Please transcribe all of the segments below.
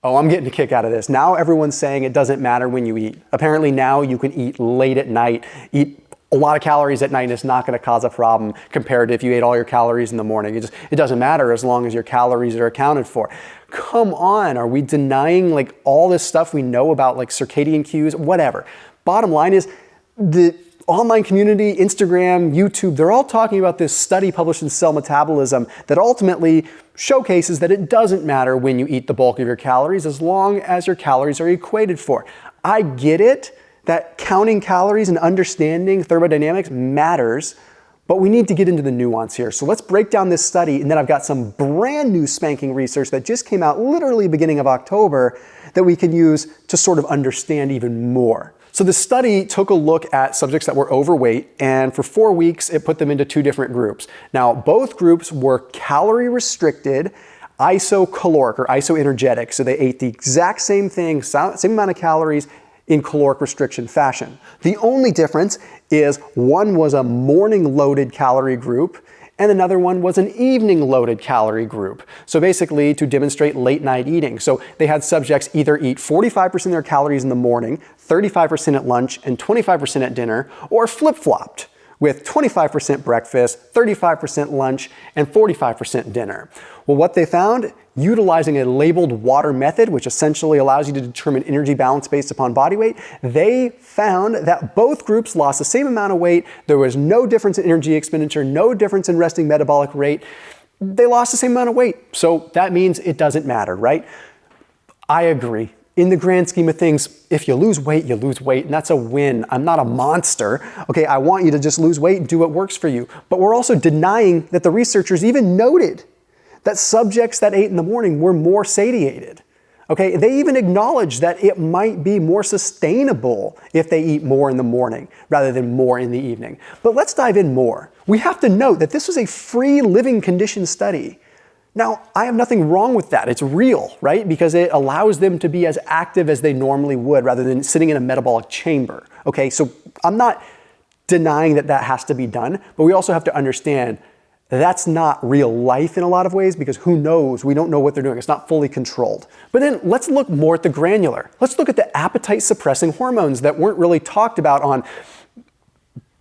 Oh, I'm getting a kick out of this. Now everyone's saying it doesn't matter when you eat. Apparently now you can eat late at night, eat a lot of calories at night, and it's not going to cause a problem compared to if you ate all your calories in the morning. It doesn't matter as long as your calories are accounted for. Come on, are we denying like all this stuff we know about like circadian cues, whatever? Bottom line is the online community, Instagram, YouTube, they're all talking about this study published in Cell Metabolism that ultimately showcases that it doesn't matter when you eat the bulk of your calories as long as your calories are equated for. I get it that counting calories and understanding thermodynamics matters, but we need to get into the nuance here. So let's break down this study, and then I've got some brand new spanking research that just came out literally beginning of October that we can use to sort of understand even more. So the study took a look at subjects that were overweight, and for 4 weeks, it put them into 2 different groups. Now, both groups were calorie restricted, isocaloric or isoenergetic. So they ate the exact same thing, same amount of calories in caloric restriction fashion. The only difference is one was a morning loaded calorie group and another one was an evening loaded calorie group. So basically to demonstrate late night eating. So they had subjects either eat 45% of their calories in the morning, 35% at lunch, and 25% at dinner, or flip-flopped with 25% breakfast, 35% lunch, and 45% dinner. Well, what they found, utilizing a labeled water method, which essentially allows you to determine energy balance based upon body weight, they found that both groups lost the same amount of weight. There was no difference in energy expenditure, no difference in resting metabolic rate. They lost the same amount of weight. So that means it doesn't matter, right? I agree. In the grand scheme of things, if you lose weight, you lose weight, and that's a win. I'm not a monster. Okay, I want you to just lose weight and do what works for you. But we're also denying that the researchers even noted that subjects that ate in the morning were more satiated. Okay, they even acknowledged that it might be more sustainable if they eat more in the morning rather than more in the evening. But let's dive in more. We have to note that this was a free living condition study. Now, I have nothing wrong with that. It's real, right? Because it allows them to be as active as they normally would rather than sitting in a metabolic chamber. Okay, so I'm not denying that that has to be done, but we also have to understand that's not real life in a lot of ways because who knows? We don't know what they're doing. It's not fully controlled. But then let's look more at the granular. Let's look at the appetite suppressing hormones that weren't really talked about on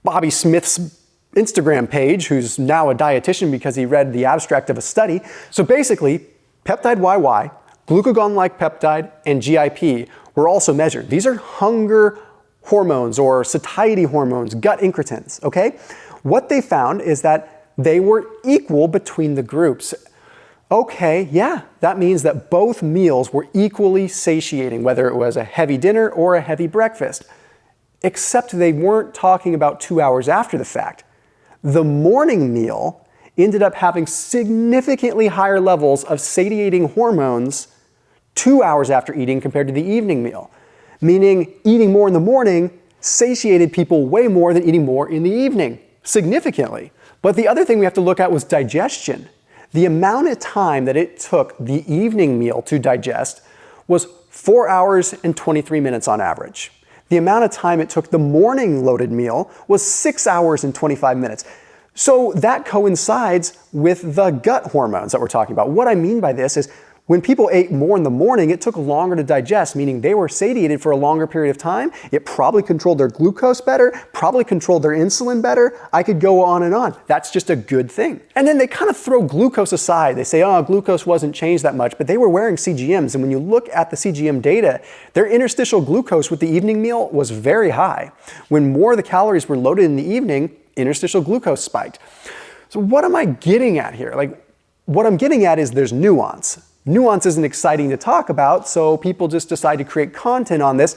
Bobby Smith's Instagram page, who's now a dietitian because he read the abstract of a study. So basically, peptide YY, glucagon-like peptide, and GIP were also measured. These are hunger hormones or satiety hormones, gut incretins, okay? What they found is that they were equal between the groups. Okay, yeah, that means that both meals were equally satiating, whether it was a heavy dinner or a heavy breakfast, except they weren't talking about 2 hours after the fact. The morning meal ended up having significantly higher levels of satiating hormones 2 hours after eating compared to the evening meal, meaning eating more in the morning satiated people way more than eating more in the evening, significantly. But the other thing we have to look at was digestion. The amount of time that it took the evening meal to digest was 4 hours and 23 minutes on average. The amount of time it took the morning loaded meal was 6 hours and 25 minutes. So that coincides with the gut hormones that we're talking about. What I mean by this is when people ate more in the morning, it took longer to digest, meaning they were satiated for a longer period of time. It probably controlled their glucose better, probably controlled their insulin better. I could go on and on. That's just a good thing. And then they kind of throw glucose aside. They say, oh, glucose wasn't changed that much, but they were wearing CGMs. And when you look at the CGM data, their interstitial glucose with the evening meal was very high. When more of the calories were loaded in the evening, interstitial glucose spiked. So what am I getting at here? What I'm getting at is there's nuance. Nuance isn't exciting to talk about, so people just decide to create content on this.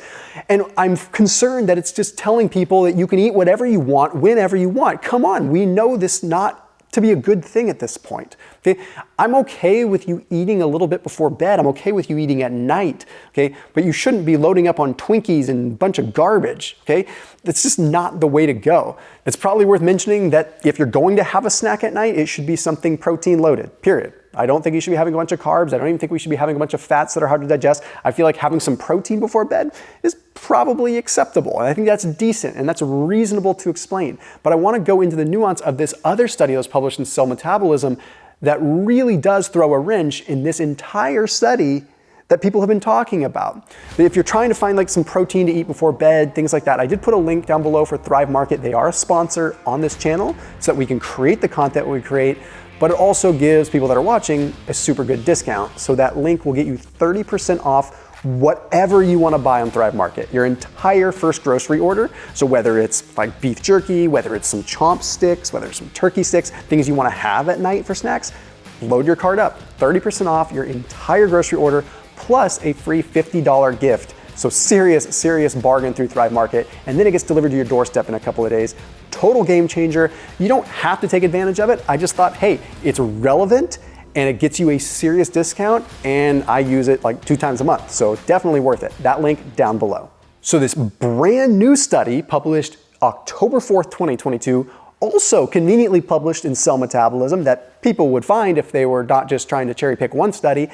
And I'm concerned that it's just telling people that you can eat whatever you want, whenever you want. Come on, we know this not to be a good thing at this point. Okay? I'm okay with you eating a little bit before bed. I'm okay with you eating at night. Okay? But you shouldn't be loading up on Twinkies and a bunch of garbage. Okay? That's just not the way to go. It's probably worth mentioning that if you're going to have a snack at night, it should be something protein loaded, period. I don't think you should be having a bunch of carbs. I don't even think we should be having a bunch of fats that are hard to digest. I feel like having some protein before bed is probably acceptable. And I think that's decent and that's reasonable to explain. But I want to go into the nuance of this other study that was published in Cell Metabolism that really does throw a wrench in this entire study that people have been talking about. If you're trying to find like some protein to eat before bed, things like that, I did put a link down below for Thrive Market. They are a sponsor on this channel so that we can create the content we create, but it also gives people that are watching a super good discount. So that link will get you 30% off whatever you want to buy on Thrive Market, your entire first grocery order. So whether it's like beef jerky, whether it's some chomp sticks, whether it's some turkey sticks, things you want to have at night for snacks, load your cart up, 30% off your entire grocery order, plus a free $50 gift. So serious bargain through Thrive Market. And then it gets delivered to your doorstep in a couple of days. Total game changer. You don't have to take advantage of it. I just thought, hey, it's relevant and it gets you a serious discount, and I use it like 2 times a month. So definitely worth it. That link down below. So this brand new study published October 4th, 2022, also conveniently published in Cell Metabolism, that people would find if they were not just trying to cherry pick one study,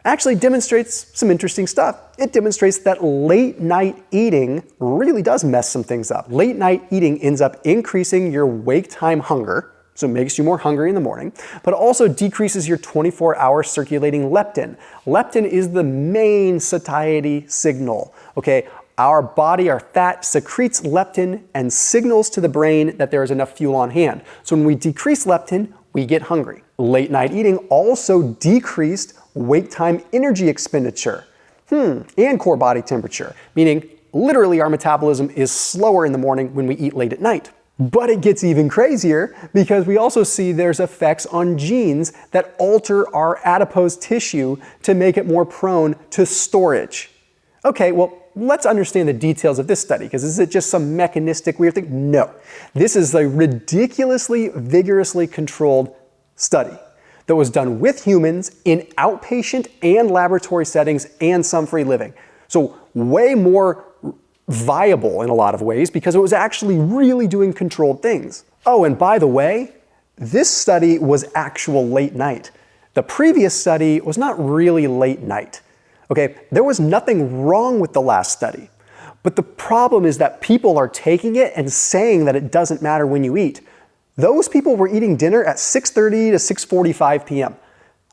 actually demonstrates some interesting stuff. It demonstrates that late night eating really does mess some things up. Late night eating ends up increasing your wake time hunger, so it makes you more hungry in the morning, but it also decreases your 24-hour circulating leptin. Leptin is the main satiety signal, okay? Our body, our fat, secretes leptin and signals to the brain that there is enough fuel on hand. So when we decrease leptin, we get hungry. Late night eating also decreased wake time energy expenditure and core body temperature, meaning literally our metabolism is slower in the morning when we eat late at night. But it gets even crazier because we also see there's effects on genes that alter our adipose tissue to make it more prone to storage. Okay, well, let's understand the details of this study, because is it just some mechanistic weird thing? No. This is a ridiculously vigorously controlled study that was done with humans in outpatient and laboratory settings and some free living. So way more viable in a lot of ways because it was actually really doing controlled things. Oh, and by the way, this study was actual late night. The previous study was not really late night. Okay, there was nothing wrong with the last study. But the problem is that people are taking it and saying that it doesn't matter when you eat. Those people were eating dinner at 6:30 to 6:45 p.m.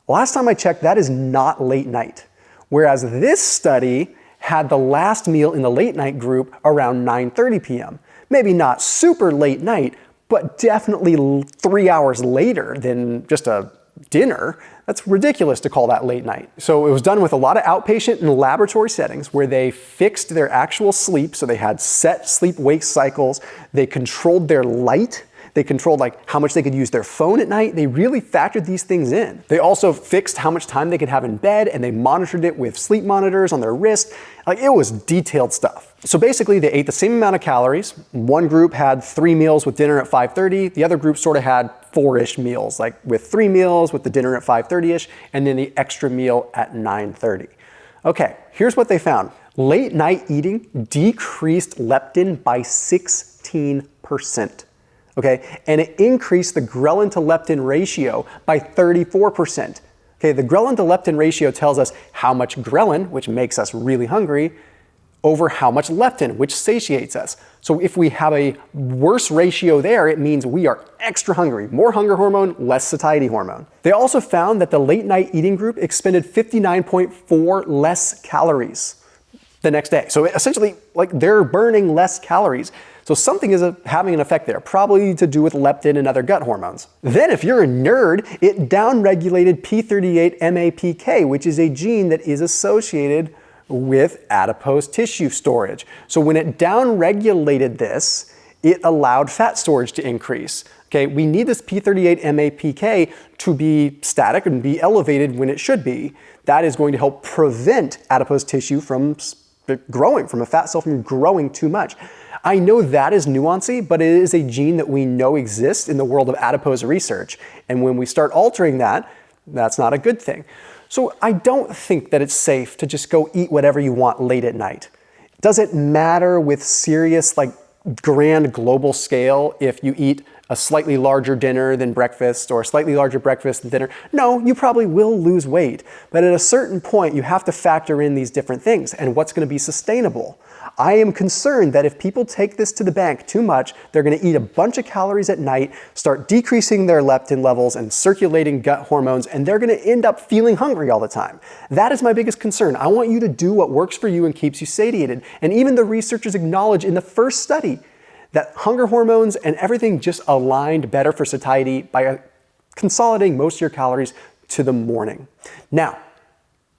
Last time I checked, that is not late night. Whereas this study had the last meal in the late night group around 9:30 p.m. Maybe not super late night, but definitely 3 hours later than just a dinner. That's ridiculous to call that late night. So it was done with a lot of outpatient and laboratory settings where they fixed their actual sleep. So they had set sleep-wake cycles. They controlled their light. They controlled like how much they could use their phone at night. They really factored these things in. They also fixed how much time they could have in bed, and they monitored it with sleep monitors on their wrist. Like, it was detailed stuff. So basically they ate the same amount of calories. One group had 3 meals with dinner at 5:30. The other group sort of had 4-ish meals, like with 3 meals with the dinner at 5:30-ish, and then the extra meal at 9:30. Okay, here's what they found. Late night eating decreased leptin by 16%. Okay, and it increased the ghrelin to leptin ratio by 34%. Okay, the ghrelin to leptin ratio tells us how much ghrelin, which makes us really hungry, over how much leptin, which satiates us. So if we have a worse ratio there, it means we are extra hungry. More hunger hormone, less satiety hormone. They also found that the late night eating group expended 59.4 less calories the next day. So essentially, like, they're burning less calories. So something is having an effect there, probably to do with leptin and other gut hormones. Then if you're a nerd, it downregulated P38MAPK, which is a gene that is associated with adipose tissue storage. So when it downregulated this, it allowed fat storage to increase. Okay, we need this P38MAPK to be static and be elevated when it should be. That is going to help prevent adipose tissue from growing, from a fat cell from growing too much. I know that is nuancy, but it is a gene that we know exists in the world of adipose research. And when we start altering that, that's not a good thing. So I don't think that it's safe to just go eat whatever you want late at night. Does it matter with serious, like, grand global scale if you eat a slightly larger dinner than breakfast or a slightly larger breakfast than dinner. No, you probably will lose weight. But at a certain point, you have to factor in these different things and what's going to be sustainable. I am concerned that if people take this to the bank too much, they're going to eat a bunch of calories at night, start decreasing their leptin levels and circulating gut hormones, and they're going to end up feeling hungry all the time. That is my biggest concern. I want you to do what works for you and keeps you satiated. And even the researchers acknowledge in the first study that hunger hormones and everything just aligned better for satiety by consolidating most of your calories to the morning. Now,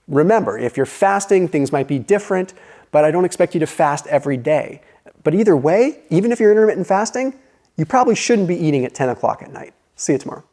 remember, if you're fasting, things might be different, but I don't expect you to fast every day. But either way, even if you're intermittent fasting, you probably shouldn't be eating at 10 o'clock at night. See you tomorrow.